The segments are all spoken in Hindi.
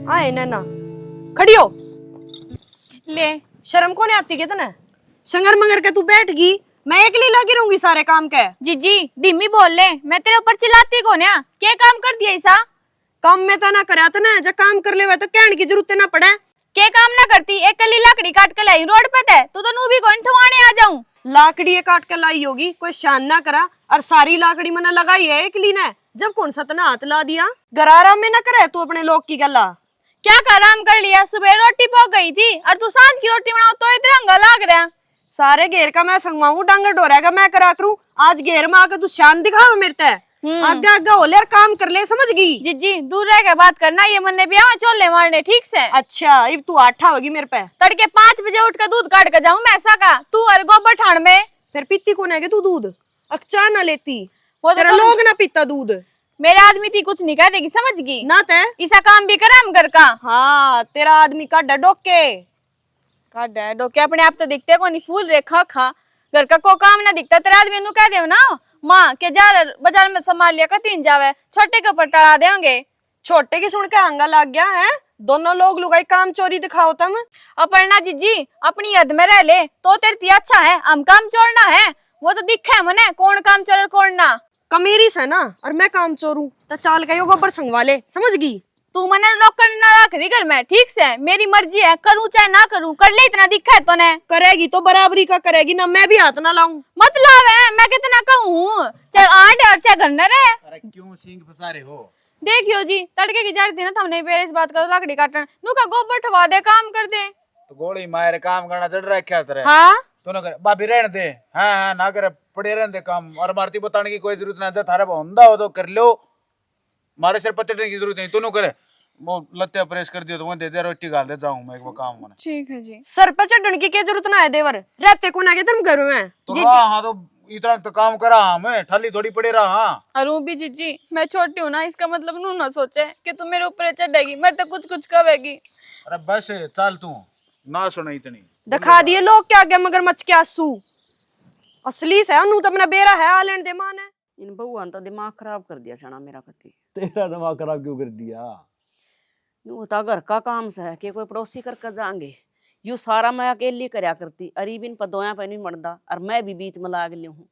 आए नैना खड़ी हो। ले शर्म को नहीं आती क्या तने? शंगर मंगर के तू बैठ गई, मैं अकेली लगी रहूंगी सारे काम के। जीजी धीमी बोल ले, मैं तेरे ऊपर चिल्लाती कौन है? क्या काम कर दिया ऐसा? काम में तो ना करया तने, जब काम कर ले तो कहने की जरूरत ना पड़े। क्या काम ना करती? एक कली लकड़ी काट के लाई रोड पे थे, तू तो नू भी कोई ठवाने आ जाऊं। लाकड़ी काट के लाई होगी, कोई शान ना करा। और सारी लाकड़ी मैंने लगाई है अकेली ने, जब कौन सा तना हाथ ला दिया। गरारा में ना करे तू अपने लोग की गला। क्या काम कर लिया? सुबह रोटी पक गई थी और तू सांझ की रोटी बनाओ तो इधर अंगा लाग रहा। सारे घेर का मैं संगवाऊं, डांगर डोरा का मैं करा करूं। आज घेर में आके तू शान दिखाओ मेरे ते। आगे आगे हो ले, काम कर ले, समझ गई? जीजी दूर रह के बात करना, ये मन ने भी आवा चोले मारने, ठीक से? अच्छा अब तू आठा होगी मेरे पे। तड़के 5 बजे उठ कर दूध काट के जाऊं मैं ऐसा का? तू और गोबर ठाण में फिर पीती कौन है कि तू दूध? अक्चा ना लेती, वो तो तेरा लोग ना पीता दूध। मेरे आदमी थी कुछ नहीं कह देगी, समझ गई ना ते ऐसा काम भी करा हम घर का। हाँ तेरा आदमी का डडोके का डोके अपने आप तो दिखते को नहीं, फूल रेखा खा घर का को काम ना दिखता। तेरा आदमी नु कह दे ना माँ के जा बाजार में संभाल लिया, कतीन जावे छोटे के ऊपर टड़ा देंगे। छोटे की सुन के हंगा लग गया है। दोनों लोग लुगाई काम चोरी दिखाओ तुम। अपर्णा जीजी अपनी हद में रह ले तो तेरे अच्छा है, हम काम चोरना है वो तो दिखा है मने कौन काम चोर कौन ना। कमेरी से ना और मैं काम चोरू तो चाल का गोबर संगवा ले, समझ गई? तू मने नौकर ना रख रही घर में, ठीक से? मेरी मर्जी है, करूं चाहे ना करूं, कर ले इतना दिखा है तो ने। करेगी तो बराबरी का करेगी ना, मैं भी हाथ ना लाऊं। मतलब है मैं कितना कहूं, चाहे 8 और चाहे घर न रहे। अरे क्यों सिंग फंसा रहे हो? देखियो जी तड़के की जा रही थी ना, हमने पहले इस बात का लकड़ी काटन नु का गोबर ठवा दे काम कर दे। तो गोली मारे काम करना चढ़ रहा है क्या तेरे? हाँ तूने कर भाभी रहने दे। हाँ हाँ ना करे पड़े रहने दे काम, और मारती बताने की कोई जरूरत नहीं। थारा बंदा हो तो कर लो, मारे सिर पत्ते की जरूरत नहीं। तू करे वो लत्ते प्रेस कर दियो तो वो दे दे, रोटी गाल दे जाऊं मैं वो काम होना। ठीक है जी। सर पे चढ़ने की क्या जरूरत ना है देवर, रहते को ना के तुम घर में। तो हाँ हाँ तो इतना तो काम करा मैं, ठाली थोड़ी पड़े रहा। हाँ अरू भी जीजी मैं छोटी हूँ ना, इसका मतलब नू ना सोचे कि तू मेरे ऊपर चढ़ेगी, मैं तो कुछ कुछ कहेगी। अरे बस चल तू ना सुना इतनी। दिखा दिए लोग क्या आगे मगरमच्छ के आंसू। असली से नू तो अपना बेरा है आलेन दे मान है। इन बहुआ तो दिमाग खराब कर दिया सना मेरा कति। तेरा दिमाग खराब क्यों कर दिया? यूं होता घर का काम से है कि कोई पड़ोसी करके जाएंगे, यू सारा मैं अकेली करया करती। अरीबिन पदोया पे नहीं मरदा और मैं भी बीच में लाग ली हूँ।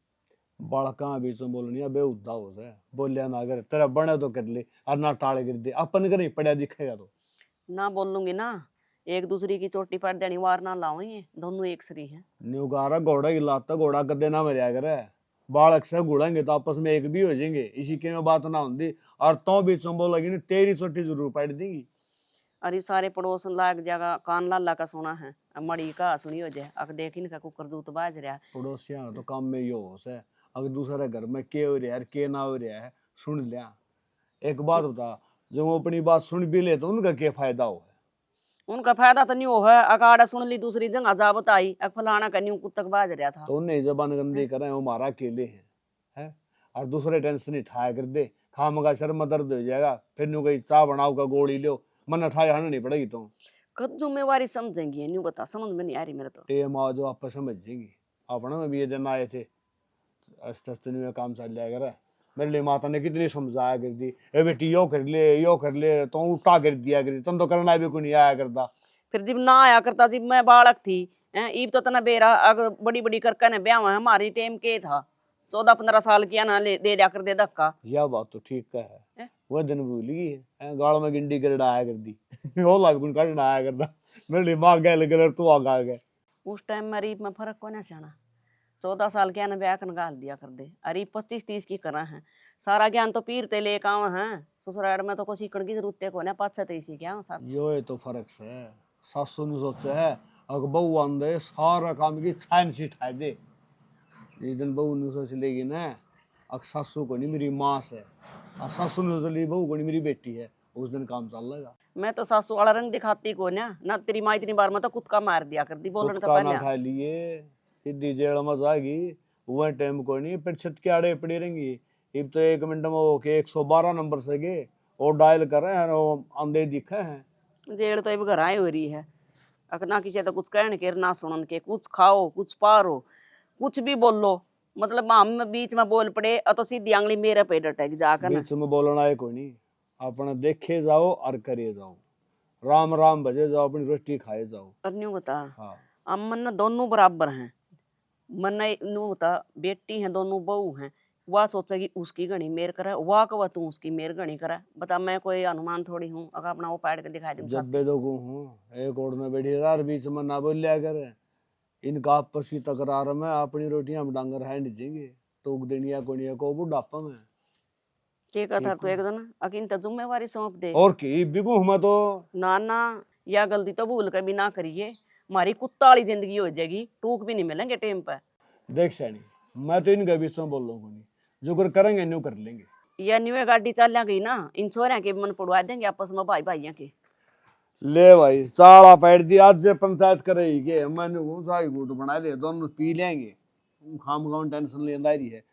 बालका बीच में बोलनी बेहुदा हो से बोलिया ना कर, तेरा बने तो कर ले और ना टाले कर दे। अपन कर नहीं पड़ा दिखेगा तो ना बोलूंगी ना, एक दूसरी की चोटी पर देनी वार ना लाओ, ये दोनों एक सरी है। न्यूगारा घोड़ा की लाता घोड़ा कदे ना मरिया करे। बालक से घुड़ेंगे तो आपस में एक भी हो जाएंगे, इसी के में बात ना होती। और तो बीच में बोलेगी ना तेरी चोटी जरूर पड़ देगी। अरे सारे पड़ोस लाग जाएगा, कान लाला का सोना है, अब मड़ी का सुनी हो जाए अक देखी ना कुकर दूत बाज रहा। पड़ोसिया तो काम में यो हो से, अगर दूसरे घर में के हो रहा है के ना हो रहा है सुन लिया। एक बात बता, जब वो अपनी बात सुन भी ले तो उनका क्या फायदा हो? उनका फायदा तो नहीं हो है, अकाड़ा सुन ली दूसरी जगह जा बताई अक फलाना का न्यू कुत्तक बाज रहा था। तो उन्हें जबान गंदी करे वो मारा अकेले है? और दूसरे टेंशन नहीं ठाया कर दे, खाम का सर में दर्द हो जाएगा। फिर न्यू कहीं चाह बनाओ का गोली लो, मन अठाए हन नहीं पड़ेगी। तो कद जिम्मेवारी समझेंगी न्यू बता, समझ में नहीं आ रही मेरे तो। टेम आओ जो आप समझ जाएंगी। अपना में भी ये दिन आए थे, आस्ते आस्ते न्यू काम चल जाएगा रे। मेरे लिए माता ने कितनी समझाया कर दी, ए बेटी यो कर ले तो उल्टा कर दिया कर, तुम तो करना भी कोई नहीं आया करता। फिर जब ना आया करता, जब मैं बालक थी ईब तो तना बेरा अग बड़ी बड़ी करके ने ब्याह है, हमारी टेम के था 14-15 साल किया ना ले दे जाकर दे धक्का। यह बात तो ठीक है, वह दिन भूल गई है। गाड़ में गिंडी कर आया कर दी वो लाभ गुण काट आया करता। मेरे लिए माँ गए लगे तू आगा गए। उस टाइम में अरीब में फर्क को ना चाहना, 14 साल क्या ना ब्याह कर गाल दिया कर दे। अरीब 25-30 की करा है, सारा ज्ञान तो पीरते ले काम है। ससुराल में तो कोई सीखने की जरूरत को ना, 5-6 क्या साथ यो ये तो फर्क है। सासू ने सोचा है अगर बहू आंदे सारा काम की छान सी ठाए दे। जिस दिन बहू ने सोच लेगी ना अगर सासू को नहीं मेरी माँ से, और सासू ने सोच ली बहू को नहीं मेरी बेटी है, उस दिन काम चल लेगा। मैं तो सासू वाला रंग दिखाती को ना तेरी माँ इतनी बार में तो कुत्ता मार दिया कर दी, बोलने तो कुत्ता पहले ना खा लिए सीधी जेल में जाएगी। वह टाइम को नहीं फिर छत के आड़े पड़ी रहेंगी। अब तो 1 मिनट में वो के 112 नंबर से गए और डायल कर रहे हैं, वो आंधे दिखे हैं। जेल तो अब घर आए हो रही है। अगर ना किसी तो कुछ कहने के ना सुनन के, कुछ खाओ कुछ पारो कुछ भी बोलो, मतलब हम बीच में बोल पड़े तो सीधी आंगली मेरे पे डटेगी जाकर ना। बीच में बोलना है कोई नहीं, अपना देखे जाओ और करे जाओ, राम राम भजे जाओ, अपनी रोटी खाए जाओ। और न्यू बता, हाँ हम मन ना दोनों बराबर हैं, मन न्यू बता बेटी हैं दोनों बहू हैं, वह सोचेगी उसकी घड़ी मेर करे, वह कवा तू उसकी मेर घड़ी करे। बता मैं कोई अनुमान थोड़ी हूँ, अगर अपना वो पाड़ के दिखाई दूँ जब बे दोगो हूँ एक ओर में बैठी यार, बीच में ना बोल लिया करे। इनका आपस की तकरार में अपनी रोटियां हम डांगर है नीचेंगे तो देनिया कोनिया को बुढ़ापा में के कथा तो एक दिन अकिन तो जिम्मेवारी सौंप दे। और की बिगू हम तो ना ना या गलती तो भूल के भी ना करिए, हमारी कुत्ता वाली जिंदगी हो जाएगी, टूक भी नहीं मिलेंगे टाइम पे। देख सैनी, मैं तो इनके बीच में बोल रहा हूँ, जो कर करेंगे न्यू कर लेंगे। या न्यू गाड़ी चल गई ना, इन छोरिया के मन पड़वा देंगे आपस में भाई भाइयों के। ले भाई साला पैर दी आज जे पंचायत करेगी के मैंने वो साई गुट बना ले, दोनों पी लेंगे, खाम गाँव टेंशन लेंदा रही है।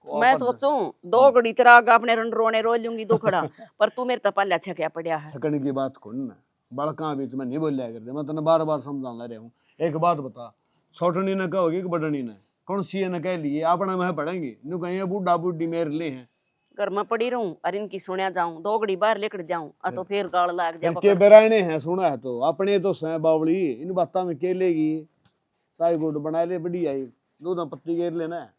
मैं सोचूं 2 घड़ी तेरा अपने रन रोने रो लूंगी दुखड़ा, पर तू मेरे तो पल्ला छक्या पड़िया है। छकने की बात कौन ना, बड़का बीच में नहीं बोलिया करते, मैं तेने बार बार समझाना रहा हूँ। एक बात बता, छोटनी ने कहोगी कि बड़नी ने कौन सी ने कह लिए अपने में पढ़ेंगे, नु कहीं बूढ़ा बूढ़ी मेरे ले हैं घर में पड़ी रहूं और इनकी सुनिया जाऊं, 2 घड़ी बाहर लेकर जाऊं तो फिर गाल लाग जा। के बेरायने हैं सुना है तो अपने तो सै बावली, इन बातों में के लेगी, साई गुट बना ले बढ़िया ही, दूध पत्ती घेर लेना है।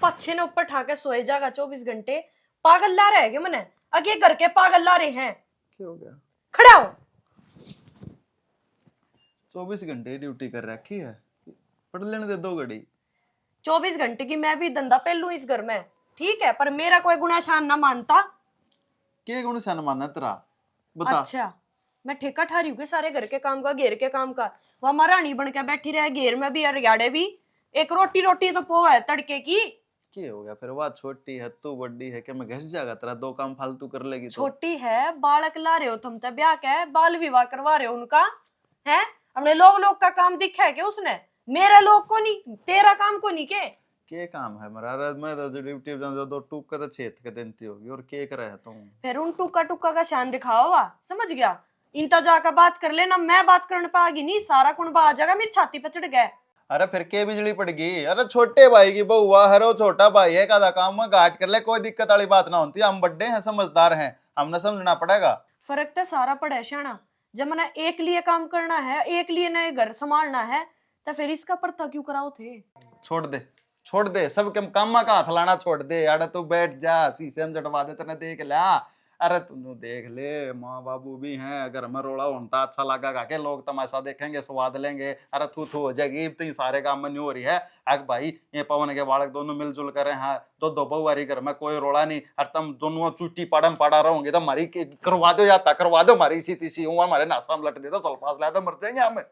पच्छे ने ऊपर ठाके सोए जागा 24 घंटे, पागल ला रहे हैं मने, अगे घर के पागल ला रहे हैं। क्या हो गया? खड़ा हो। 24 घंटे ड्यूटी कर रखी है, पढ़ लेने दे 2 घड़ी। 24 घंटे की मैं भी धंधा पे लूं इस घर में, ठीक है, पर मेरा कोई गुना शान ना मानता। के गुण सन माना तेरा बता। अच्छा, मैं ठेका ठारी हूँ सारे घर के काम का, घेर के काम का, वो हमारा रानी बन के बैठी रहे, घेर में भी और याड़े भी। एक रोटी रोटी तो पो है तड़के की। क्या हो गया फिर? वह छोटी है तू बड़ी है, क्या मैं घस जाएगा तेरा? 2 काम फालतू कर लेगी तो। छोटी है, बालक ला रहे हो तुम तो, ब्याह का है, बाल विवाह करवा रहे हो उनका है। अपने लोग लोग का काम दिखा है क्या उसने? मेरे लोग को नहीं, तेरा काम को नहीं के काम है मेरा? मैं तो ड्यूटी पे जाऊं तो टूक का तो छेद के देती होगी, और के कर रहा तुम? फिर उन टुक्का टुक्का का शान दिखाओ वा, समझ गया? इंता जाकर बात कर लेना, मैं बात करने पागी नहीं, सारा कुंबा आ जाएगा मेरी छाती पे चढ़ गया। अरे फिर के बिजली पड़ गई? अरे छोटे भाई की बहुआ है, छोटा भाई है, का काम में घाट कर ले, कोई दिक्कत वाली बात ना होती। हम बड़े हैं, समझदार हैं, हमने समझना पड़ेगा। फर्क तो सारा पड़ा है शाना, जब मैंने एक लिए काम करना है, एक लिए नए घर संभालना है, तो फिर इसका पर्ता क्यों कराओ थे? छोड़ दे सबके काम का हाथ लाना छोड़ दे। अरे तू बैठ जा, शीशे में जटवा दे, तेने देख लिया? अरे तू देख ले, माँ बाबू भी हैं, अगर मैं रोड़ा होता अच्छा लगेगा के लोग तमाशा देखेंगे, स्वाद लेंगे। अरे तू हो जाएगी, इतनी सारे काम में नहीं हो रही है। अग भाई ये पवन के बालक दोनों मिलजुल कर हैं, दो बहुवारी घर में कोई रोड़ा नहीं, और तुम दोनों चुट्टी पाड़म पाड़ा रहोगे तो हमारी करवा दो, जाता करवा दो हमारी इसी तीसी हूँ, हमारे नाश्ता में लट दे दो, सल्फास ला दो, मर जाएंगे हमें।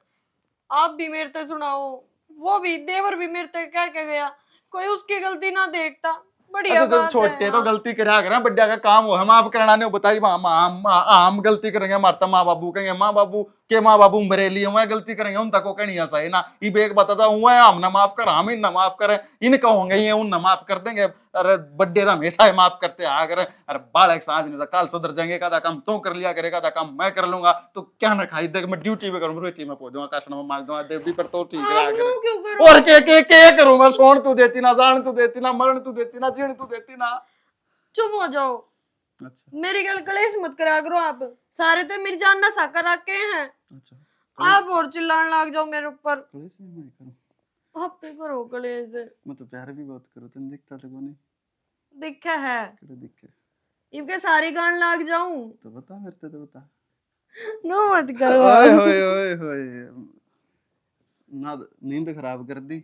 आप भी मेरे से सुनाओ, वो भी देवर भी मेरे से कह के गया, कोई उसकी गलती ना देखता। बढ़िया तो बात छोटे है। तो गलती करा करें, बड्डा का काम हो, हम आप करना नहीं बताइए। हम गलती करेंगे, मारता माँ बाबू कहेंगे, माँ बाबू मेरे लिए हुए गलती करेंगे, उन तक कहनी है सही ना। ये एक बताता हुआ हम न माफ कर, हम इन माफ करें, इन कहोगे ये उन माफ कर देंगे। अरे बड्डे तो हमेशा ही माफ करते आ करें। अरे बालक साज नहीं था, काल सुधर जाएंगे, का काम तू कर लिया करेगा, का काम मैं कर लूंगा, तो क्या ना खाई देख, मैं ड्यूटी पे करूँ, रोटी में पहुंचूंगा, कस्टमर मार दूंगा, देवी पर तो ठीक है। क्यों करो? और के करूं मैं? सोन तू देती ना, जान तू देती ना, मरण तू देती ना, जीण तू देती ना। चुप हो जाओ। अच्छा मेरी गल कलेश मत करा करो आप, सारे तो मेरी जान ना साकर रखे हैं। अच्छा, आप और चिल्लाने लग जाओ मेरे ऊपर। कलेश में मैं करूं? आप पे करो कलेश, मैं तो प्यार भी बहुत करूं, तुम दिखता तो नहीं। दिखा है करे दिखे इनके सारी गान लग जाऊं तो बता, मेरे से तो बता। नो मत करो। ओए होए ओए होए, ना नींद खराब कर दी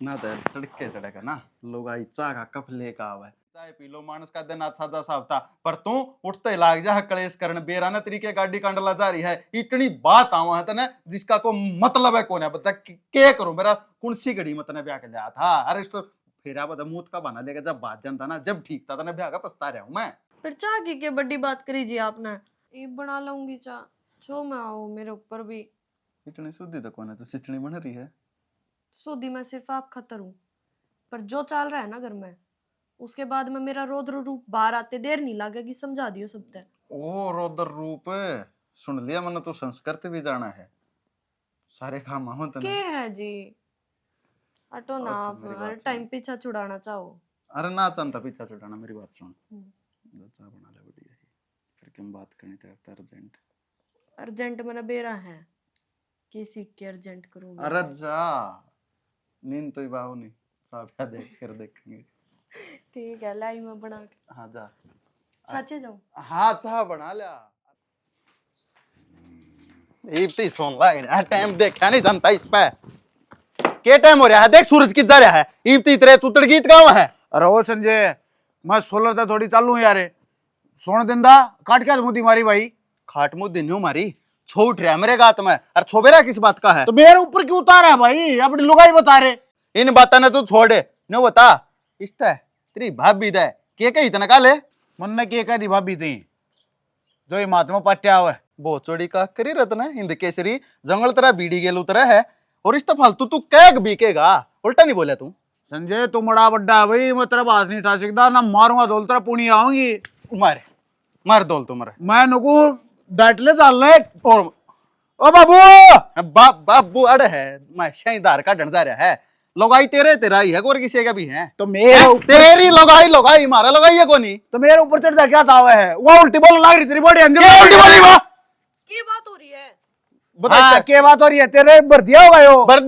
ना, तो तड़के तड़का ना लोग आई चाह का कप लेकर आवे, चाय पी लो, मानस का दिन अच्छा जा सावता, पर तू उठते लाग जा कलेश करन, बेराना तरीके गाड़ी कांडला जा रही है। इतनी बात आवा है तने जिसका को मतलब है कौन है, बता क्या करूं? मेरा कौन सी घड़ी में तने ब्याह के लिया था? अरे इस तो फेरा बता मूत का बना लेगा, जब बात जानता ना, जब ठीक था तने ब्याह का पछता रहा हूं मैं। फिर चाह की के बड़ी बात करी जी आपने, ये बना लूंगी चाह, छो मैं आओ मेरे ऊपर भी। इतनी शुद्धि तो कौन है, तो सिचनी बन रही है। सुधी मैं सिर्फ आप खतर हूँ, पर जो चल रहा है ना घर में, उसके बाद में मेरा रौद्र रूप बाहर आते देर नहीं लगेगी, समझा दियो सब तक। ओ रोदर रूप सुन लिया मैंने, तो संस्कृत भी जाना है, सारे काम हो के तने। है जी अटो ना अच्छा, आप मेरी हर बात टाइम पीछा छुड़ाना चाहो। अरे ना चाहता पीछा छुड़ाना, मेरी बात सुन। चाह बना ले बढ़िया ही, फिर क्यों बात करनी तेरे अर्जेंट। अर्जेंट मैंने बेरा है किसी के अर्जेंट करूंगा। अरे जा, नींद तो ही बाबू नहीं, चाह देख कर देखेंगे। ठीक है लाई मैं बना के हाँ जा, साचे जाऊं। हाँ चाह बना लिया। इतनी सोन लग रहा है, टाइम देखा नहीं जानता इस पे, क्या टाइम हो रहा है, देख सूरज किधर है, इतनी तेरे तुतड़ गीत गाँव है। अरे ओ संजय, मैं सोलर था थोड़ी चालू यार, सोन दिंदा काट के मुदी मारी भाई। खाट मुँह दिन मारी, छो उठ रहा है मेरे गात में, अरे छोबेरा किस बात का है। तो मेरे ऊपर क्यों उतारा है भाई, अपनी लुगाई बता रहे। इन बातों ने तू छोड़, नो बता इस्ता है तेरी भाभी दे के कही इतना का ले। मन ने के कह दी भाभी थी जो ये महात्मा पाट्या हुआ है। बोचोड़ी का करी रत्न हिंद केसरी जंगल तरह बीड़ी गेल उतरा है, और इस फालतू तू कैग बीकेगा, उल्टा नहीं बोला तू। संजय तू बड़ा बड्डा है भाई, मैं तेरा बात नहीं उठा सकता ना, मारूंगा धोल तेरा पुणी आऊंगी। मारे मार दौल तुम्हारे, मैं नुकू डाटले चाल रहे और ओ बाबू बाबू अड़ है, मैं शाहीदार का डंडा रहा है, लगाई तेरे तेरा ही है, और किसी का भी है। तो मेरे तेरी लगाई मारा लगाई है कोनी, तो मेरे ऊपर चढ़ क्या दावा है, वो उल्टी बोलने लग रही तेरी बॉडी अंदर। क्या उल्टी बोली वाह, की बात हो रही है। बता हाँ, क्या बात हो रही है, तेरे भर दिया होगा यो। भर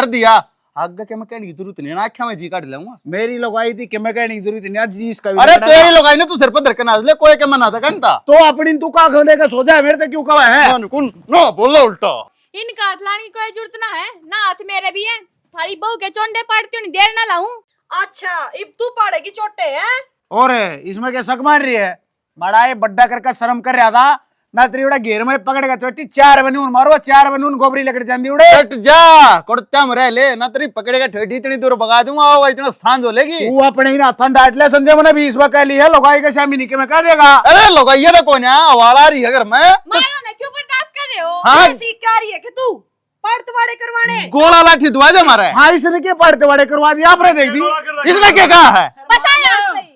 दिया आगे के मैं कहने की जरूरत नहीं है ना, आख्या में जी काट लूंगा। मेरी लगाई थी कि मैं कहने की जरूरत नहीं, आज जी इसका भी अरे लग रहा तेरी है। लगाई ने तू सिर पर धरकर नाच ले, कोई के मना था कहता तो अपनी तू का खंडे का सोचा है, मेरे से क्यों कहा है। नो बोलो उल्टा। इनका हाथ लाने की कोई जरूरत ना है ना, हाथ मेरे भी है, थारी बहू के चोंडे पाड़ती हूँ देर ना लाऊं। अच्छा इब तू पाड़ेगी चोटे हैं। और इसमें क्या शक मार रही है, बड़ा ये बड्डा करके शर्म कर रहा था ना, तेरी बड़ा घेर में पकड़ेगा चोटी, 4 बनून मारो, 4 बनून गोबरी लकड़ जांदी उड़े। हट जा कुड़ता मरे ले ना, तेरी पकड़ेगा ठेठी इतनी दूर भगा दूंगा, वो इतना सांझ हो लेगी। तू अपने ही नाथन डांट ले संजय, मैंने 20 बार कह ली है, लगाई के शामी नहीं के मैं कह देगा। अरे लगाइए तो कौन है, आवाज आ रही है घर में। मारो ना, क्यों बर्दाश्त कर रहे हो। हाँ ऐसी क्या रही है कि तू पड़तवाड़े करवाने। गोला लाठी दुआ दे मारा है। हाँ इसने क्या पड़ते बड़े करवा दिया आपने, देख दी इसने क्या कहा है। बताया सही।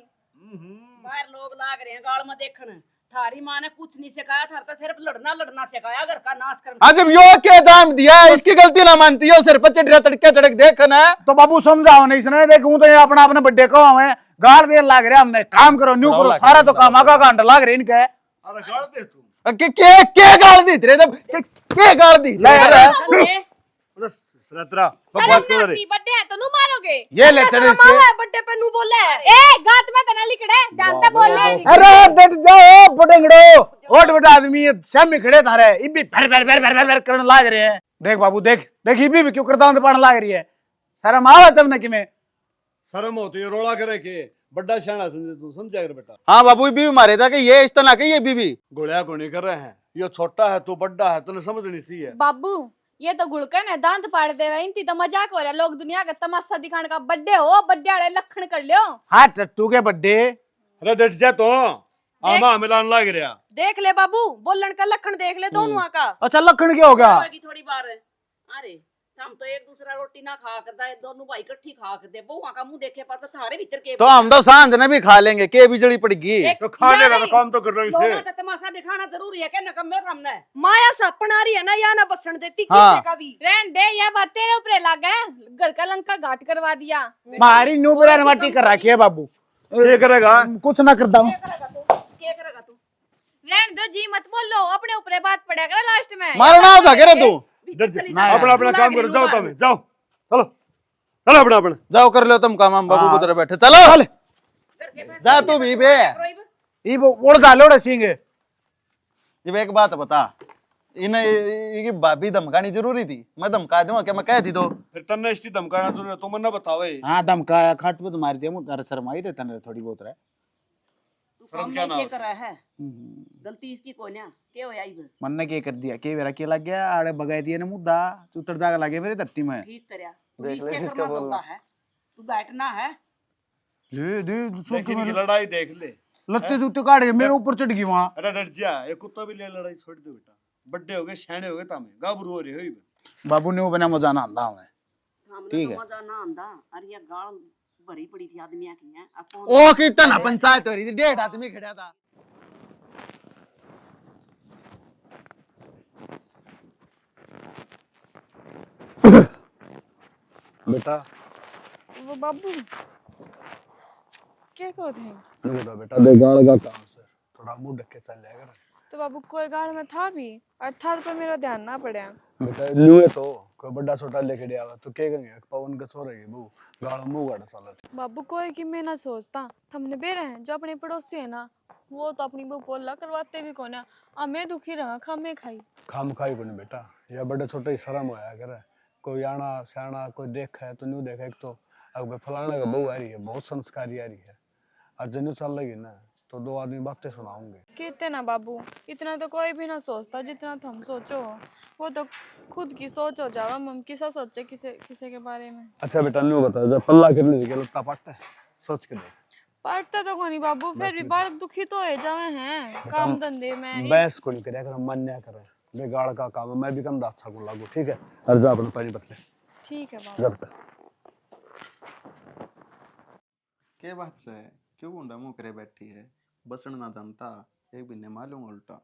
बाहर लोग लाग रहे हैं गाल में देखने, थारी माँ ने कुछ नहीं सिखाया, थार तो सिर्फ लड़ना सिखाया, घर का नाश करना। आज जब यो के जाम दिया, इसकी गलती ना मानती हो, सिर पर चढ़ रहा तड़के तड़क देखना। तो बाबू समझाओ नहीं, इसने देखूं तो ये अपना अपने बड्डे को हमें गाड़ देर लाग रहे, हमने काम करो न्यू करो, सारा तो काम आगा घंटा लाग रहे इनके। अरे गाड़ दे तू। के गाल दी तेरे, के गाल दी रत्रा शर्म बकवास ना कर रही। आती, बड्डे है तो नु मारोगे। ये ले चढ़े इसके। बड्डे पे नू बोले है। ए गात में तना लिखड़े जानता बोले। अरे बैठ जाओ पटेंगड़ो, ओट बेटा आदमी ये शामी खड़े थारे, इबी भर भर भर भर भर भर करने लाग रहे हैं। देख बाबू देख देख, इबी भी क्यों करदांत पाने लाग रही है, शर्म आवे तब न कि मैं। शर्म हो तो ये रोड़ा करे के बड्डा शाना समझे, तू समझा कर बेटा। हाँ बाबू बीवी मारे था कि ये इस तरह के, ये बीवी गोलियां गोनी कर रहे हैं, ये छोटा है तू बड्डा है, तूने समझनी सी है। बाबू ये तो गुड़कन है, दांत पाड़ देवे, इनती तो मजाक हो रहा है, लोग दुनिया का तमाशा दिखाने का। बड्डे हो, बड्डे वाले लखन कर लियो। हाँ टट्टू के बड्डे। अरे डट जा तो आमा मिलान लाग रहा। देख ले बाबू, बोलन का लखन देख ले दोनों का। अच्छा लखन क्या हो गया। होगी थोड़ी बार। अरे हम तो एक दूसरा रोटी ना खा करता है, दोनों भाई इकट्ठी खा करते, बहुआ का मुंह देखे पास थारे भीतर के। तो हम तो सांझ ने भी खा लेंगे, के बिजली पड़गी। तो खा लेगा तो काम तो कर रही लोगों है। का तमाशा दिखाना जरूरी है, क्या नकम में हमने माया सपन आ रही है ना, या ना बसन देती हाँ। किसी का भी। रहन दे, ये बात तेरे ऊपर लग गए, घर का लंका घाट करवा दिया। मारी न्यू बेरा माटी कर रखी है बाबू, क्या करेगा। कुछ ना करता हूँ। क्या करेगा तू। रहन दो जी, मत बोलो, अपने ऊपर बात पड़ेगा लास्ट में। मारना होगा क्या रे तू। अपना अपना काम करो, जाओ तुम जाओ, चलो चलो अपना अपना जाओ कर लो तुम काम, हम बाबू हाँ। उधर बैठे, चलो चल जा तू भी बे। ये उड़ डालो रे सिंह। जब एक बात बता, इन्हें भाभी धमकानी जरूरी थी, मैं धमका दूंगा क्या, मैं कह दी तो। फिर तन्ने इसकी धमकाना तूने, तुम मन्ना बतावे। हाँ धमका खाट पे तो मार दिया मुझे, शर्माई रहता ना थोड़ी बहुत रहे। तू काम नहीं कर रहा है, गलती इसकी कौन है, क्या हो आई मन ने क्या कर दिया, के वेरा क्या लग गया, आड़े बगाई दिया ने मुद्दा, चुतर जाग लगे मेरे धरती में। ठीक करया, तू इससे करना होता है, तू बैठना है। ले दे लेकिन की लड़ाई देख ले। लत्ते जूते काट के मेरे ऊपर चढ़ गई वहां। अरे डट जा, ये कुत्ता भी ले लड़ाई छोड़ दे बेटा, बड्डे हो गए शाने हो गए, तामे गाबरू हो रहे हो। बाबू ने वो बना मजा ना आंदा हमें। हमने ठीक तो है। मजा ना आंदा, अरे ये गाल भरी पड़ी थी आदमिया की है। ओ कितना पंचायत हो रही थी, 1.5 आदमी खड़ा था। बेटा वो बाबू क्या कहो थे? नहीं बता बेटा, दे गाड़ का काम से थोड़ा मुंह ढक के चल जाएगा ना तो बाबू कोई गाड़ में था भी और थार पर मेरा ध्यान ना पड़ा। बेटा। न्यू तो कोई बड़ा छोटा लेके दिया तो क्या करेंगे, पवन के सो रही है वो गाड़ मुंह गाड़ साला। बाबू कोई की मैं ना सोचता, हमने बेरे हैं जो अपने पड़ोसी है ना, वो तो अपनी बहू पोला करवाते भी कौन है। मैं दुखी रहा खामे खाई। खाम खाई को नहीं बेटा, या बड़े छोटे ही शर्म होया करे। कोई आना सियाना कोई देखा है तो न्यू देखा, एक तो अब फलाने का बहू आ रही है, बहुत संस्कारी आ रही है, और जन्नू चल लगी ना तो दो आदमी बातें सुनाऊंगे। कहते ना बाबू, इतना तो कोई भी ना सोचता जितना तो हम सोचो। वो तो खुद की सोच हो जावा, हम किसा सोचे किसे किसे के बारे में। अच्छा बेटा न्यू बता, जब पल्ला करने के लगता पड़ता है, सोच के देख। पढ़ता तो कोनी बाबू, फिर भी बालक दुखी तो हो जावे हैं काम धंधे में। बहस को नहीं करे, अगर हम मान्या करें बेगाड़ का काम है, मैं भी कम दाचा को लागू, ठीक है। और जा अपना पानी बदले। ठीक है बाबू। जब के बात से क्यों गुंडा मुंह करे बैठी है, बसण ना जानता एक भी ने मालूम उल्टा।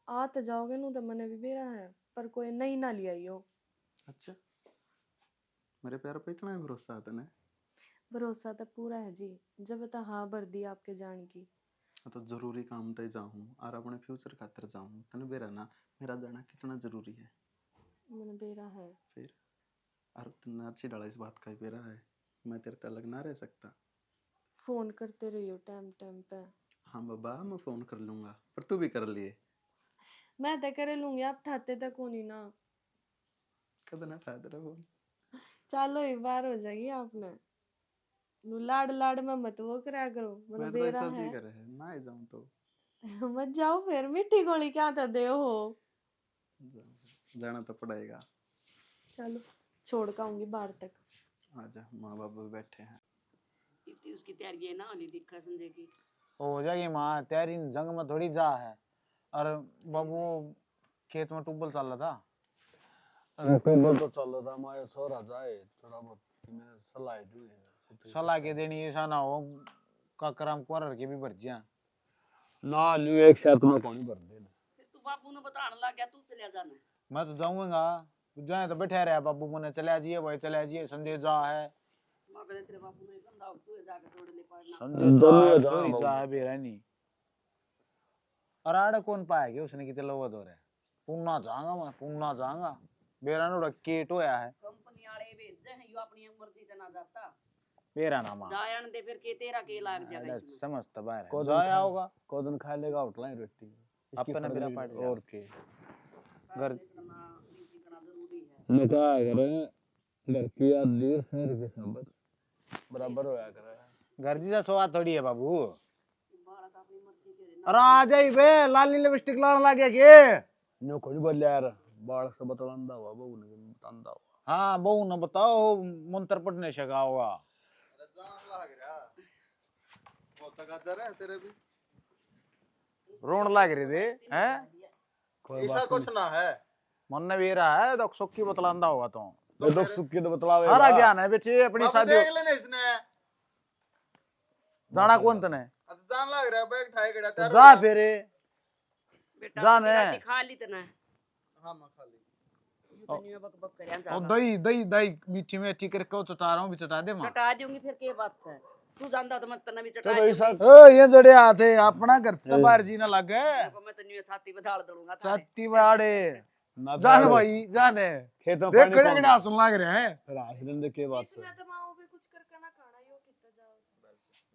आ तो जाओगे नु तो मने भी बेरा है, पर कोई नहीं ना लिया यो। अच्छा मेरे प्यार पे इतना ही भरोसा आता ने? भरोसा तो पूरा है जी, जब तो हाँ भर दी आपके जान की। तो जरूरी काम ते जाऊं और अपने फ्यूचर खातर जाऊं, तने बेरा ना मेरा जाना कितना जरूरी है। मने बेरा है फिर और तने अच्छी डाला इस बात का ही बेरा है, मैं तेरे तक अलग ना रह सकता। फोन करते रहियो टाइम टाइम पे। हाँ बाबा मैं फोन कर लूंगा, पर तू भी कर लिए। मैं तो करे लूंगी, आप ठाते तक होनी ना। कद ना ठा तेरा फोन। चलो एक बार हो जाएगी आपने। नु लाड लाड में मत वो करा करो, मने मैं तो बेरा ऐसा है। जी करे है ना ही जाऊं तो मत जाओ फिर, मीठी गोली क्या तो दे हो। जाना तो पड़ेगा। चलो छोड़ के आऊंगी बाहर तक। आजा माँ बाप भी बैठे हैं। इतनी उसकी तैयारी है ना वाली दिखा संजय की। हो जाएगी माँ तैयारी, जंग में थोड़ी जा है। और बाबू खेत में ट्यूबवेल चल रहा था। अरे कोई तो चल रहा था, हमारे छोरा जाए थोड़ा बहुत मैं सलाह दी है। सलाह के देनी ऐसा ना हो का करम क्वार के भी भर जिया ना न्यू एक साथ में कौन भर दे। फिर तू बापू ने बताने लग गया, तू चले जाना। मैं तो जाऊंगा, जाए तो बैठे रहे बाबू मुने चले जाइए भाई चले जाइए, संजय जा है मां कहते तेरे बापू ने गंदा हो, तू जाके तोड़ ले पड़ना। संजय जा चोरी जा है बेरानी। और आड़े कौन पाएगा उसने कितने लोग दो रहे, पुन्ना जाऊंगा मैं, पुन्ना जाऊंगा बेरानो रकेट होया है। कंपनी वाले भेजे हैं, यो अपनी मर्जी से ना जाता। बेरा ना मां जायन दे फिर के तेरा के लाग जाएगा इसमें। समझता बाहर को है जाया होगा को दिन खा लेगा उठला ही रोटी अपने बिना पाट जा। और के घर सीखना जरूरी है। ने क्या करे घर की आदमी शहर के संबंध बराबर होया करे। घर जी सवा थोड़ी है बाबू। बालक अपनी मर्जी के रे ना। अरे आ जाई बे लाली लिपस्टिक लाने लगे के नो कुछ बोल यार, बालक से बतलांदा हुआ बहू ने बतांदा हुआ। हाँ बहू ने बताओ मंत्र पढ़ने सका होगा। अरे जान लग रहा वो तक है तेरे भी रोन लग रही थी हैं, कोई ऐसा बात कुछ ना है। मन ने भी रहा है तो सुख की बतलांदा होगा तो नहीं, दुख सुख की तो बतलावे सारा ज्ञान है बेचे अपनी बाबू शादी देख लेना इसने। जाना कौन तने अब जान लग रहा है बैग ठाए गड़ा तो जा फेरे बेटा जाने। रोटी खा ली तना। हां मैं खा ली। यू तो नहीं बक बक करया और जा। दही दही दही मीठी मीठी करके चटा रहा हूँ भी चटा दे मां। चटा दूंगी फिर के बात से, तू जानता तो मैं तना भी चटा तो ऐसा दूंगी। ओ ये जड़े आते अपना घर तो बाहर जी ना लगे देखो मैं तो न्यू छाती पे ढाल दूंगा थारे। छाती बाड़े ना जान भाई जाने खेतों देख पानी कड़े कड़े सुन लग रहे हैं। फिर आश्रम दे के बात से इसमें तो माओ भी कुछ करके ना खाना यो कितना जाओ।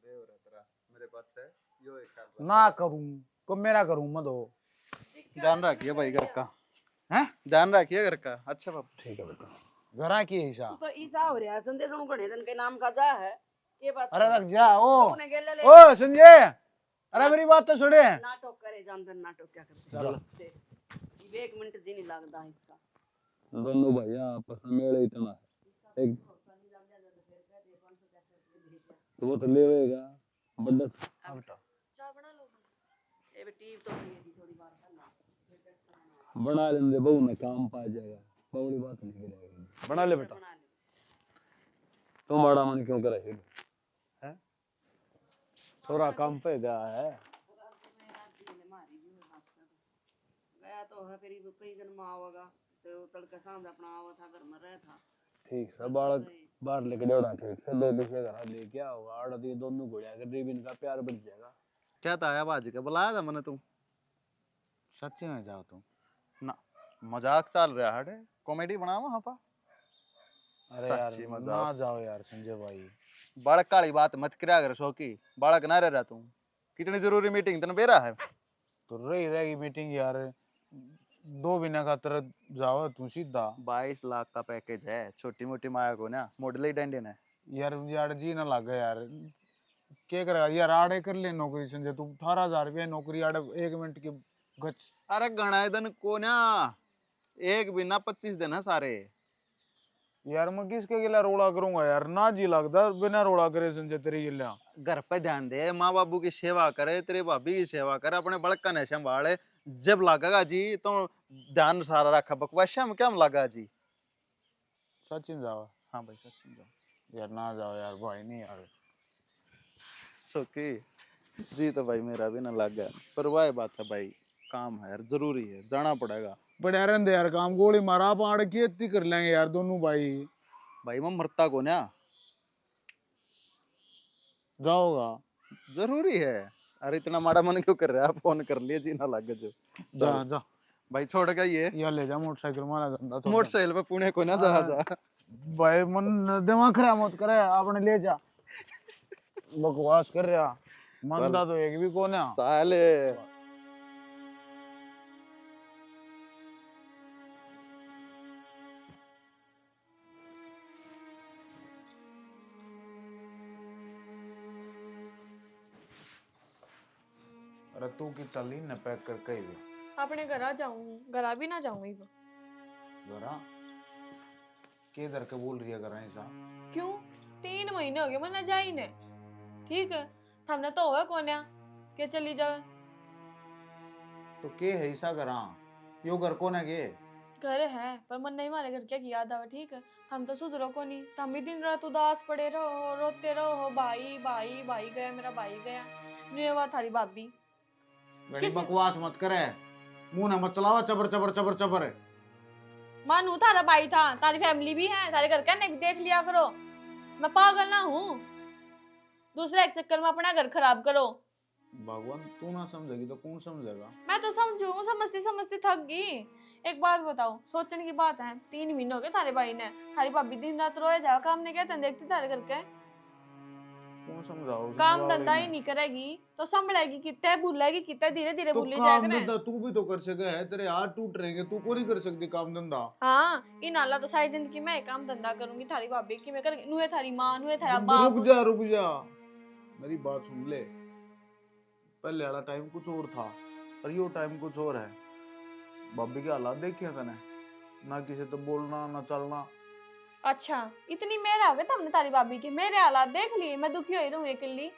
देव रे तेरा मेरे पास है यो एक कर। ना करूं को मेरा करूं मत हो। ध्यान रखिए भाई घर का, हैं ध्यान रखिए घर का। अच्छा बाबू ठीक है बेटा। घरा की हिस्सा। तू तो ईसा हो रहा है संदेश नु घणे दिन के नाम का जा है के बात। अरे रख जा ओ तूने गेले ले ओ संजय अरे मेरी बात तो सुने। नाटक करे जानते नाटक क्या करते। चलो ये 1 मिनट जी नहीं लगता है इसका। दोनों भैया आपस में मेल इतना है एक तो वो तो लेवेगा बड़ा चाय बना लो। ए बेटी तो मेरी थोड़ी बार करना बना लेंगे बहू ने काम पा जाएगा, बड़ी बात नहीं करेगा। बना ले बेटा, बना ले। तुम बड़ा मन क्यों करे है छोरा काम पे गया है। गया तो है फिर कई दिन में आवेगा तो तड़के सांझ अपना आवा था घर में रह था। ठीक है बालक बाहर लेके डोड़ा ठीक से दो दूसरे घर लेके आओ आड़ दी दोनों घोड़िया के रिबिन का प्यार बढ़ जाएगा। क्या था बाजी का बुलाया था मैंने तुम? सच्ची में जाओ तुम? ना मजाक चल रहा है, कॉमेडी बना वहां पर। अरे सच्ची यार मजाक। ना जाओ यार संजय भाई। बालक काली बात मत करा कर शौकी, बालक ना रह तुम। कितनी जरूरी मीटिंग तने बेरा है। तो रही रहेगी मीटिंग यार, 2 महीने खातर जाओ तू सीधा। 22 लाख का पैकेज है, छोटी मोटी माया को ना मॉडल ही डंडे ने। यार यार जी ना लगे यार, क्या करेगा यार? आड़े कर ले नौकरी संजय, तू 18,000 रुपया नौकरी आड़े 1 मिनट की गच। अरे गणाए दिन को ना एक बिना 25 दिन है सारे। यार मैं किसके गिला रोड़ा करूंगा यार? ना जी लगता बिना रोड़ा करे संजय तेरे गिला। घर पे ध्यान दे, माँ बाबू की सेवा करे, तेरे भाभी की सेवा करे, अपने बड़का ने संभाले। जब लगेगा जी तो ध्यान सारा रखा, बकवासा में क्या लगा जी। सचिन जाओ। हाँ भाई सचिन जाओ। यार ना जाओ यार भाई, नहीं यार। सोकी जी तो भाई मेरा भी ना लगा, पर वह बात है भाई, काम है यार, जरूरी है, जाना पड़ेगा। बड़े यार यार काम गोली मारा पाड़ की इतनी कर लेंगे यार दोनों भाई। भाई मैं मरता को ना जाओगा? जरूरी है। अरे इतना माड़ा मन क्यों कर रहा है? फोन कर लिए जी ना लगे जो। जा जा भाई छोड़ गई ये यार, ले जा मोटरसाइकिल मारा गंदा तो। मोटरसाइकिल पे पुणे को ना जा जा। भाई मन दिमाग खराब मत करे, आपने ले जा। बकवास कर रहा मंदा तो एक भी कौन है। चाले अरे तू की चली न पैक कर कहीं भी अपने घर आ जाऊं, घर भी ना जाऊं इब। घरा के इधर के बोल रही है घर ऐसा? क्यों? 3 महीने हो गए मैंने जाई ने। ठीक है, हमने तो होगा कौन है के चली जावे। तो के है ऐसा घरा? यो घर कौन है के? घर है पर मन नहीं मारे घर क्या की याद आवे। ठीक है, हम तो सुधरो को नहीं, तो हम भी दिन रात उदास पड़े रहो, रोते रहो, भाई भाई भाई गया, मेरा भाई गया, नुआ थारी भाभी। बड़ी बकवास मत करे, मुंह ना मत चलावा चबर चबर चबर चबर। मानू थारा भाई था, तारी फैमिली भी है, तारे घर कहने भी देख लिया करो। मैं पागल ना हूँ दूसरे एक चक्कर में अपना घर खराब करो। भगवान तू ना समझेगी तो कौन समझेगा? मैं तो समझू, समझती समझती थक गई। एक बात बताओ, सोचने की बात है, 3 महीने हो गए थारे भाई ने, थारी भाभी दिन रात रोए जा काम ने कहते देखती थारे घर के कौन समझाओ? काम धंधा ही नहीं करेगी तो संभलेगी कितने, भूलेगी कितने, धीरे धीरे तो भूली काम जाएगा धंधा तू भी तो कर सके है, तेरे हाथ टूट रहेंगे, तू को नहीं कर सकती काम धंधा? हाँ इन आला तो सारी जिंदगी मैं काम धंधा करूंगी, थारी भाभी की मैं करूंगी, नुए थारी माँ, नुए थारा बाप। रुक जा मेरी बात सुन ले। पहले वाला टाइम कुछ और था और यो टाइम कुछ और है। भाभी के हालात देखे तने, ना किसी तो बोलना ना चलना। अच्छा इतनी मेरा हो गया तुमने तारी भाभी की, मेरे हालात देख लिए, मैं दुखी हो ही रहूं अकेली।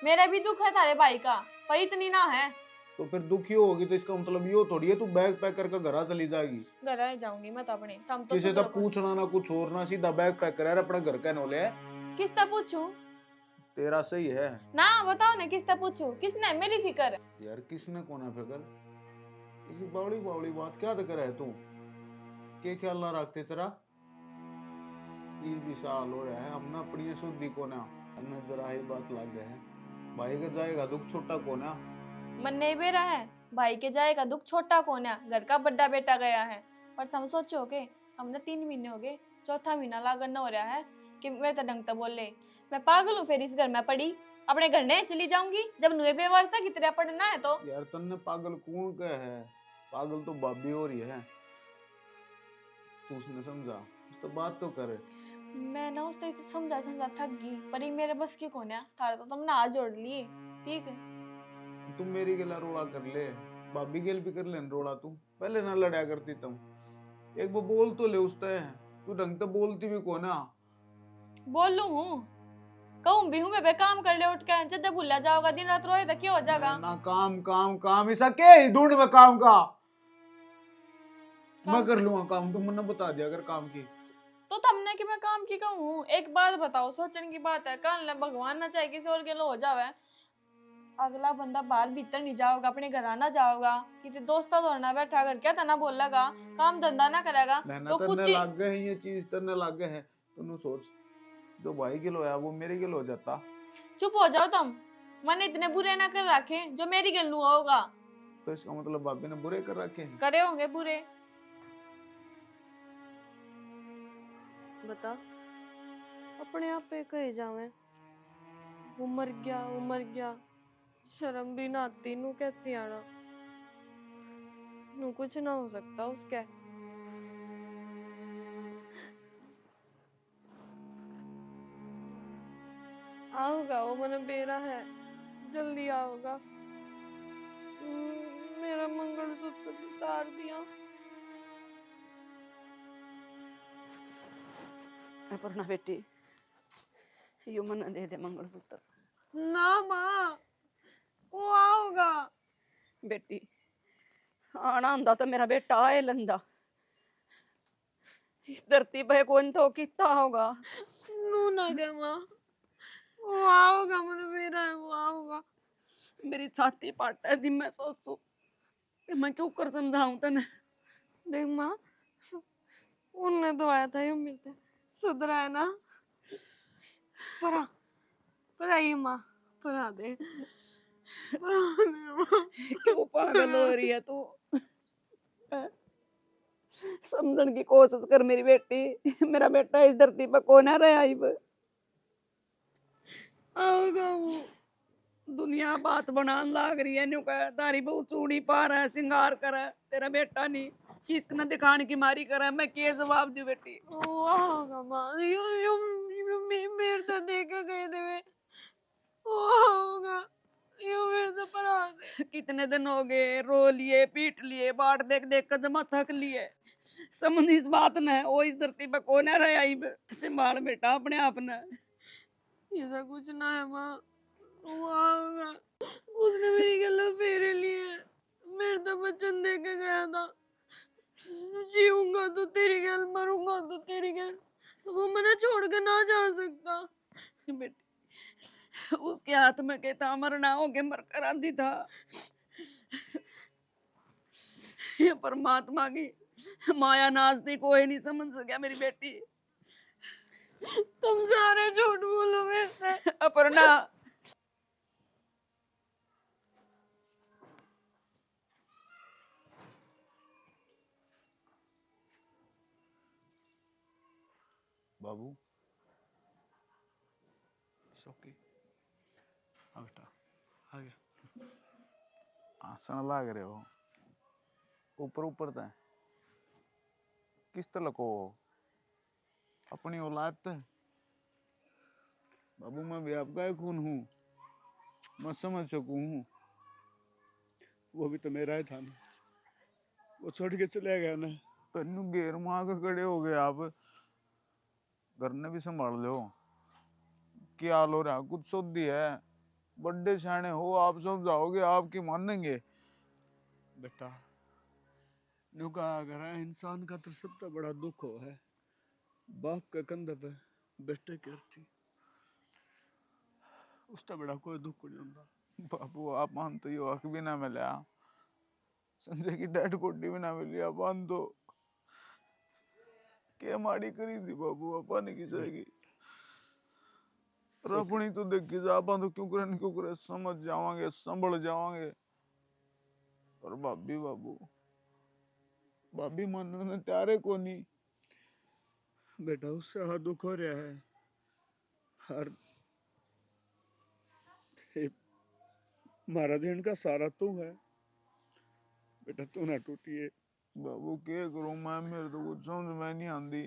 मेरा भी दुख है थारे भाई का, पर इतनी ना है। तो फिर दुखी होगी तो इसका मतलब यो थोड़ी है तू बैग पैक करके घर चली जाएगी। घर आ जाऊंगी मैं तो अपने, तुम तो किसी तो सुधरो को। पूछना ना कुछ और ना, सीधा बैग पैक कर अपना घर का नोले है। किससे पूछूं? तेरा सही है ना बताओ ना किससे पूछूं, किसने मेरी फिक्र? यार, किसने कोना फिकर? इसी बावड़ी बावड़ी बात क्या कर है तू? के ख्याल ना रखते तेरा? 20 साल हो रहा है हमने अपनी शुद्धि कोना नजर आई बात लग गए हैं। भाई का जाएगा दुख छोटा कोना। मन नहीं बेरा है, भाई के जाएगा दुख छोटा कौन है, घर का बड़ा बेटा गया है। पर तुम सोचो के हमने 3 महीने हो गए, चौथा महीना लागन हो रहा है कि मेरे तो ढंग तो बोले। मैं पागल हूँ फिर इस घर में पड़ी, अपने घर नहीं चली जाऊंगी जब नुए बेवार से कितने पढ़ना है तो। यार तन्ने पागल कौन कह है? पागल तो भाभी हो रही है, तू उसने समझा तो बात तो करे। मैं ना उससे समझा समझा थक गई, पर ये मेरे बस की कौन है, थारे तो तुमने हाथ जोड़ लिए। ठीक है तुम मेरी गेला रोड़ा कर ले, भाभी गेल भी कर ले रोड़ा। तू पहले ना लड़ा करती तुम, एक वो बोल तो ले उसते, तू ढंग तो बोलती भी कोना। बोलू हूँ कहूँ भी हूँ, मैं काम कर ले उठ के, जब भूला जाओगा दिन रात रोए तो क्या हो जाएगा? ना काम काम काम ऐसा के ढूंढ में काम का मैं कर लूंगा काम, तुम मैंने बता दिया अगर काम की तो तुमने कि मैं काम की कहूँ? एक बात बताओ, सोचने की बात है, कान ले भगवान ना चाहे किसी और के लो हो जावे। अगला बंदा बाहर भीतर नहीं जाओगा, अपने घर आना जाओगा, किसी दोस्ता तो ना बैठा कर क्या तना बोल लगा, काम धंधा ना करेगा तो कुछ तन्ने लग गए हैं ये चीज, तन्ने लग गए हैं। तू सोच, जो भाई किलो है वो मेरे किलो हो जाता। चुप हो जाओ तुम, मन इतने बुरे ना कर रखे जो मेरी गलू होगा। तो इसका मतलब भाभी ने बुरे कर रखे हैं। करे होंगे बुरे। बता, अपने आप पे कहे जावे वो मर गया, शर्म भी ना आती नू कहती आना, नू कुछ ना हो सकता उसके। आओगा वो मन बेरा है, जल्दी आओगा। मेरा मंगलसूत्र उतार दिया। अपर्णा बेटी, यो मन दे दे मंगलसूत्र। ना माँ, वो आओगा। बेटी आना हुंदा तो मेरा बेटा आए लंदा, इस धरती पे कौन तो किता होगा। नू ना दे माँ, वो आओगा, मन बेरा है, वो आओगा। मेरी छाती पाटा है जी, मैं सोचू कि मैं क्यों कर समझाऊं तने। देख माँ, उनने तो आया था, ये मिलते सुधरा है ना। परा ये माँ, परा दे माँ। क्यों पागल हो रही है तू? समझण की कोशिश कर मेरी बेटी, मेरा बेटा इस धरती पर कौन है रहा इब। आओगा वो। दुनिया बात बनान लाग रही है, न्यू कह तारी बहू चूड़ी पा रहा है, श्रृंगार करे, तेरा बेटा नहीं किसक न दिखाने की मारी करे, मैं क्या जवाब दूं बेटी। वो आओगा माँ, यो मेरे तो देख के गए थे वे। वो आओगा, यो मेरे तो परा दे। कितने दिन हो गए, रो लिए पीट लिए, बाट देख देख कर जमा थक लिए, समझ इस बात न वो इस धरती पर कौन है रहा इब। संभाल बेटा अपने आप ने। ऐसा कुछ ना है माँ, वो आओगा। उसने मेरी गला फेरे लिए, मेरे तो बच्चन दे के गया था, जीऊंगा तो तेरी गैल, मरूंगा तो तेरी गैल, वो मैंने छोड़ के ना जा सकता। बेटी उसके हाथ में कहता मरना हो के मर कर आंधी था, ये परमात्मा की माया नाजती कोई नहीं समझ सका मेरी बेटी। तुम सारे झूठ बोलो मेरे से। अपर्णा बाबू सौकी आ बेटा, आ गया। आसन लाग रहे हो ऊपर ऊपर तय किस तरह को अपनी औलाद तय। बाबू मैं भी आपका ही खून हूँ, मैं समझ सकूँ हूँ। वो भी तो मेरा ही था ना, वो छोड़ के चले गया ना। तेनू घेर मां के खड़े हो गए आप, घर ने भी संभाल लो। क्या हाल हो रहा, कुछ सोधी है, बड़े सियाने हो आप, समझाओगे आपकी मानेंगे। बेटा न्यू कहा अगर इंसान का तो सबसे बड़ा दुख हो है बाप के कंधे पे बेटे की अर्थी, उससे बड़ा कोई दुख नहीं होता। बाबू आप मान तो यो हक भी ना मिला, संजय की डेड बॉडी भी ना मिली, आप मान तो क्या माड़ी करी थी बाबू आपा ने की जाएगी। और अपनी तो देखी जा, आप तो क्यों करे समझ जावांगे, संभल जावांगे। और भाभी बाबू भाभी मानने त्यारे को नहीं। बेटा उससे बड़ा दुख हो रहा है हर मारा दिन का सारा तू है बेटा, तू ना टूटिए। बाबू क्या करूं मैं, मेरे तो कुछ समझ में नहीं आती,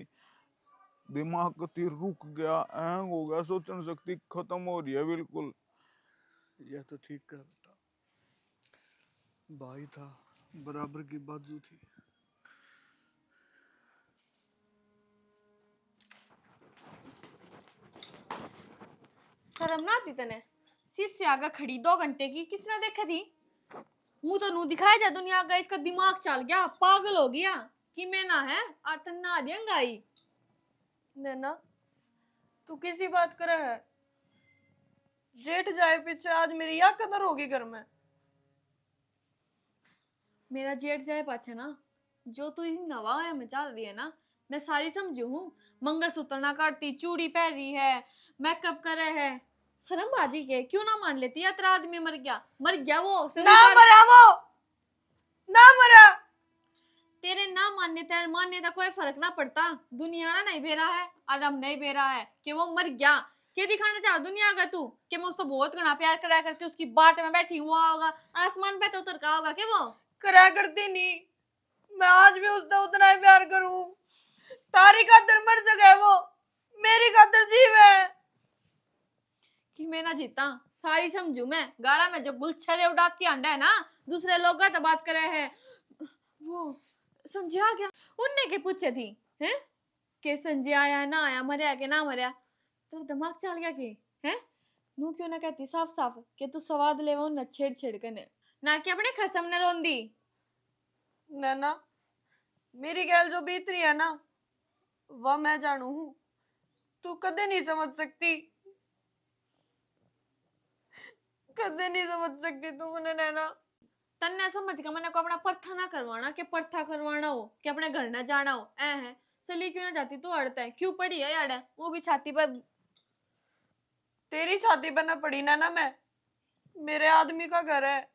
दिमाग कती रुक गया, हैंग हो गया, सोचने शक्ति खत्म हो रही है बिल्कुल। यह तो ठीक कर बेटा, भाई था बराबर की बाजू थी। शर्म ना आती तने, शीश से आगे खड़ी 2 घंटे की, किसने देखा थी? मुंह तो नू दिखाया जा दुनिया का, इसका दिमाग चल गया, पागल हो गया कि मैं ना है आर्तन ना जेठ जाए पीछे, आज मेरी क्या कदर होगी घर में। मेरा जेठ जाए पाछे ना, जो तू इस नवा में चल रही है ना, मैं सारी समझी हूँ। मंगलसूत्र ना काटती, चूड़ी पहन रही है, मेकअप करे है, शर्म बाजी के क्यों ना मान लेती। या तेरा आदमी मर गया वो ना स्वीकार- मरा वो, ना मरा। तेरे ना मानने का कोई फर्क ना पड़ता। दुनिया ना नहीं बेरा है और हम नहीं बेरा है कि वो मर गया। क्या दिखाना चाह दुनिया का तू कि मैं उसको बहुत घना प्यार करा करती, उसकी बाट में बैठी हुआ होगा, आसमान पे तो उतर का होगा कि वो करा करती नहीं, मैं आज भी उससे उतना ही प्यार करूं। तारी खातर मर सके वो, मेरी खातर जीव है। कि मैं ना जीता सारी समझू मैं। गाड़ा में जो गुलछरे उड़ाती अंडा है ना, दूसरे लोग तो बात करे है। वो संजय आ गया, उनने के पूछे थी हैं कि संजय आया ना आया, मरया के ना मरया। तो दिमाग चल गया कि हैं नू क्यों ना कहती साफ साफ कि तू स्वाद ले न छेड़ छेड़ कने ना कि अपने खसम ने रोंदी। नैना, मेरी गैल जो बीत रही है ना, वह मैं जानू हूं। तू कदे नहीं समझ सकती, कदे नहीं समझ सकती तू मुझे नैना। तन्ने समझ के मैंने को अपना परथा ना करवाना कि परथा करवाना हो कि अपने घर ना जाना हो। ऐ है चली क्यों ना जाती तू अड़ता है क्यों पड़ी है यार, वो भी छाती पर। तेरी छाती पर ना पड़ी ना मैं, मेरे आदमी का घर है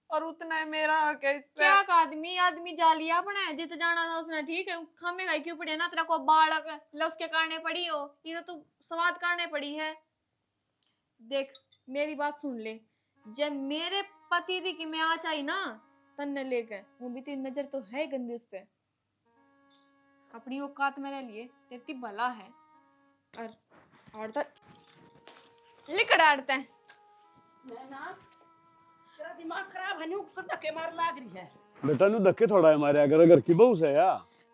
और उतना है मेरा हक है इस पे। क्या का आदमी जा लिया अपने जित जाना था उसने, ठीक है खामे खाई क्यों पड़ी है ना, तेरा को बालक ल उसके करने पड़ी हो, ये तो स्वाद करने पड़ी है। देख मेरी बात सुन ले, जब मेरे पति थी कि मैं आ चाहिए ना तन्ने लेके, वो भी तेरी नजर तो है गंदी उस पे। अपनी औकात मेरे लिए तेरी भला है और तो लिकड़ आड़ते हैं। तेरा दिमाग खराब है, ऊपर धक्के मार लाग रही है। बेटा नु धक्के थोड़ा है मारे, अगर घर की बहू से या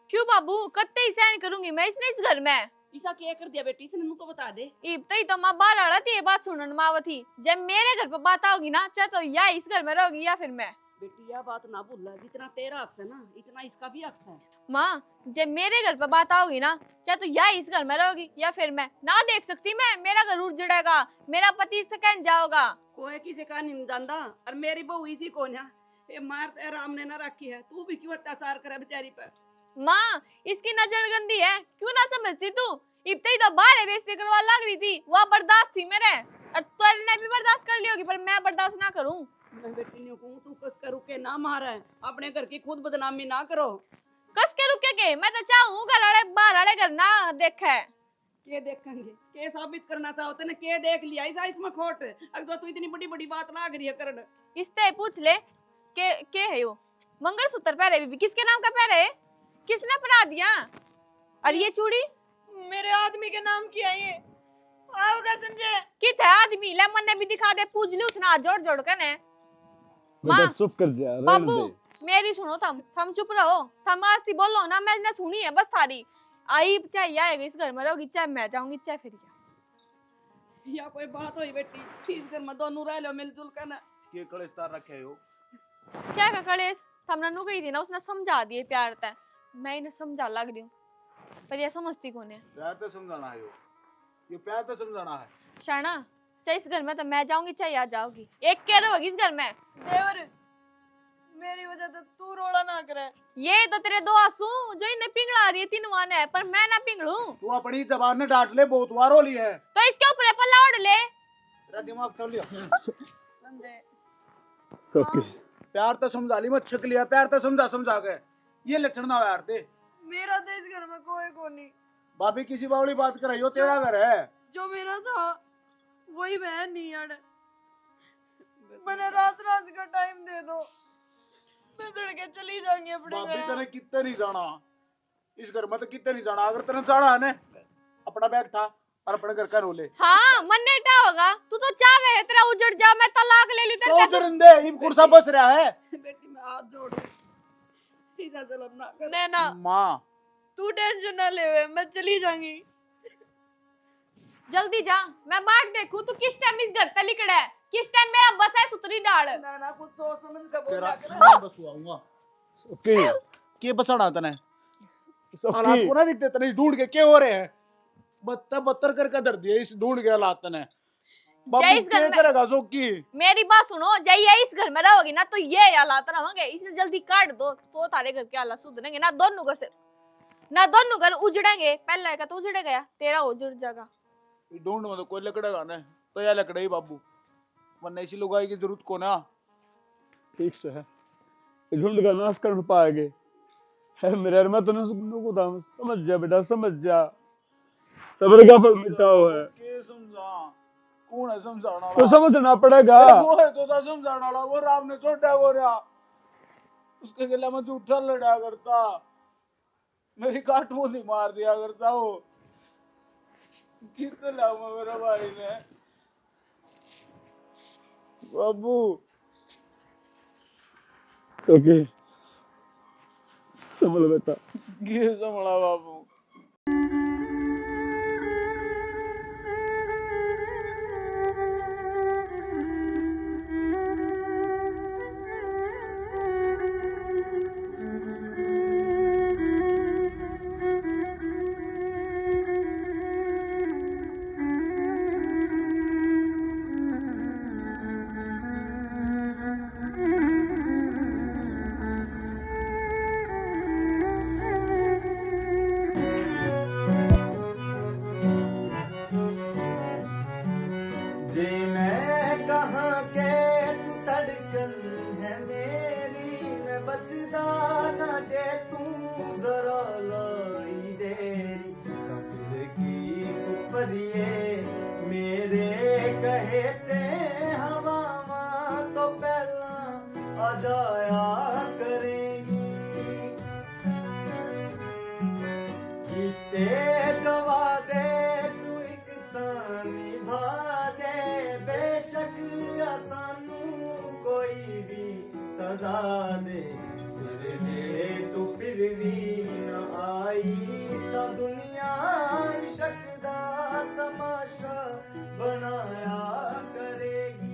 क्यों बाबू कत्ते ही सहन करूंगी मैं इसने इस घर में। ईसा क्या कर दिया बेटी, इसने तो बता दे। इब्तई तो माँ बाहर आड़ा थी ये बात सुनन मावती, जब मेरे घर पर बात आओगी ना चाहे तो या इस घर में रहोगी या फिर मैं। बेटी यह बात ना भूलना, जितना तेरा हक है ना इतना इसका भी हक है। माँ जब मेरे घर पर बात आओगी ना चाहे तो या इस घर में रहोगी या फिर मैं ना देख सकती मैं, मेरा घर उड़ जड़ेगा, मेरा पति इससे कह जाओगा। कोई किसी का नहीं जानता, और मेरी बहू इसी को ना ये मार राम ने ना रखी है, तू भी क्यों अत्याचार करे बेचारी पर। माँ इसकी नजर गंदी है क्यों ना समझती तू, इब्तई तो बाहर बेइज्जती करवा लग रही थी, वह बर्दाश्त थी मेरे, और तुमने भी बर्दाश्त कर ली होगी पर मैं बर्दाश्त ना करूं। मैं बेटी ने कहूं तू कस कर रुके ना मारे, अपने घर की खुद बदनामी ना करो। कस के रुके के मैं तो चाहूं घर वाले बाहर वाले घर ना देखे। के देखेंगे, के साबित करना चाहते ना, के देख लिया ऐसा इसमें खोट, अगर तू इतनी बड़ी बड़ी बात लाग रही है करन। इससे पूछ ले के है वो मंगलसूत्र पहरे, बीबी किसके नाम का पहरे, किसने पहना दिया, और ये चूड़ी मेरे आदमी के नाम की है ये। आओगा संजय, कित है आदमी, लेमन ने भी दिखा दे, पूछ ली उसने हाथ जोड़ जोड़ के ने। बेटा माँ चुप कर जा, रहने बाबू दे। मेरी सुनो, थम चुप रहो, थम आस्ती बोलो ना, मैंने सुनी है बस थारी। आई चाहे आएगी इस घर में रहोगी, चाहे मैं जाऊंगी चाहे फिर या कोई बात होई बेटी, इस घर में दोनों रह लो मिलजुल कर ना। के कलेश तार रखे हो। क्या का कलेश, थमने नु गई थी ना उसने समझा दिए प्यार तय, मैं इन्हें समझा लग रही हूँ पर ये समझती कौन है। प्यार तो समझाना है ये प्यार तो समझाना है। शाना चाहे इस घर में तो मैं जाऊंगी चाहे आ जाओगी, एक कह रहोगी इस घर में। देवर मेरी वजह से तू रोड़ा ना करे। ये तो तेरे दो आंसू जो इन्हें पिघला रही है तीनवान है, पर मैं ना पिघलूं। तू अपनी जबान ने डांट ले, बहुत वार हो ली है। तो इसके ऊपर पल्ला ओढ़ ले। तेरा दिमाग चल लिया। संजय प्यार तो समझा ली, मत छक लिया, प्यार तो समझा के ये लक्षण ना हो यार ते। मेरा तो इस घर में कोई को नहीं। भाभी किसी बावली बात कर रही हो, तेरा घर है। जो मेरा था वही बहन नहीं अड़। मैंने रात का टाइम दे दो, मैं तड़के चली जाऊंगी अपने भाभी घर। तने कितने नहीं जाना इस घर में, तो कितने नहीं जाना। अगर तेने जाना है ना, अपना बैग था और अपने घर का रोले। हाँ मन नहीं टा होगा, तू तो चाहे है तेरा उजड़ जा, मैं तलाक ले लूं तेरे तो दरिंदे इब कुर्सा बस रहा है। बेटी मैं हाथ जोड़ ऐसा जलन ना कर। नैना माँ तू टेंशन ना ले, मैं चली जाऊंगी। जल्दी जा, मैं बाट देखूं तू किस टाइम इस घर पे लिकड़ा है, किस टाइम मेरा बस है सुतरी डाल। ना ना कुछ सोच समझ कर बोल तेरा कर। मैं बसवाऊंगा। ओके के बसाना तने हालात ओके को ना दिखते तने ढूंढ के के हो रहे हैं। बत्तर करके धर दिए इस ढूंढ के हालात तने। बाबू जय इस घर क्या में- करेगा जोकी? मेरी बात सुनो, जाइए इस घर में रहोगी ना तो ये हालात रहोगे, इसे जल्दी काट दो तो तारे घर के हालात सुधरेंगे ना। दोनों घर से ना, दोनों घर उजड़ेंगे। पहले का तो उजड़ गया, तेरा उजड़ जाएगा। ढूंढ में तो कोई लकड़ेगा ना, तो या लकड़े ही बाबू, वरना ऐसी लुगाई की जरूरत को ना। ठीक से है, झुंड का नाश कर पाएंगे। है मेरे मैं तो को था, समझ जा बेटा, समझ जा, सब्र का फल मीठा है। के समझा, कौन है समझाना तो वाला? समझना पड़ेगा। वो है तो था समझाना वाला, वो राम ने छोटा हो रहा, उसके गले में जूठा लड़ा करता, मेरी काट मुंह मार दिया करता वो। गिर तो लाऊंगा मेरा भाई ने। बाबू ओके, संभल बेटा। ये संभला बाबू। जी मैं कहाँ के तू धड़कन है मेरी, मैं बचदा ना दे तू जरा लाई देरी। कफिल की तू परिए मेरे कहते हवा तो पहला आ जाया करेगी। जीते गवा दे तू एक तानी भादे, बेशक सानू कोई भी सजा दे। फिर जे तू फिर भी न आई तो दुनिया इश्क दा तमाशा बनाया करेगी।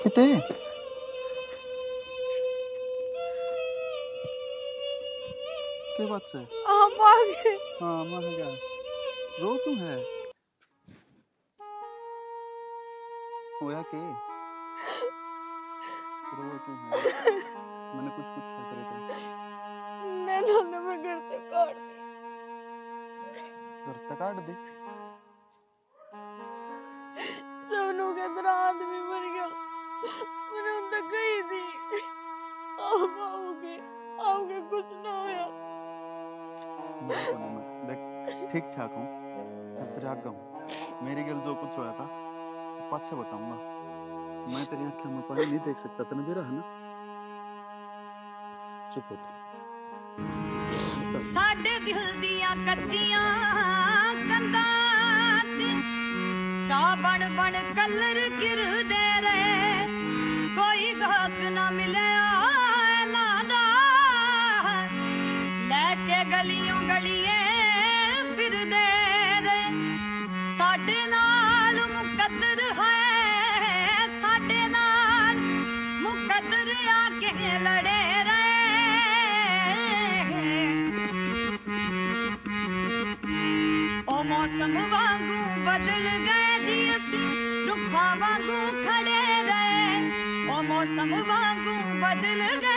किते के बात से? आप आ गए। हाँ मान गया, रो तू है होया के रो तू है? मैंने कुछ पूछा तेरे को? नैना ने मैं घर से काट दी। घर तक काट दे। सोनू के तरह आदमी मर गया, मैंने उन तक गई थी। आप आओगे, आओगे कुछ ना होया। मैं देख ठीक ठाक हूँ, अब तेरे आगे हूँ। मेरी गल जो कुछ होया था पाछे बताऊंगा। मैं तेरी आंखों में पानी नहीं देख सकता, तेने मेरा है ना। चुप हो तू। साडे दिल दियां कच्चियां कंधां ते चा बन बन कलर गिरदे रहे, कोई गाहक ना मिले ना दा, लैके गलियों गलिए फिरदे रहे। साडे नाल मुकद्दर है, साडे नाल मुकद्दर आके लड़े रहे। ओ मौसम वांगू बदल गए जी असी, रुखा वांगू खड़े रहे। ओ मौसम वांगू बदल गए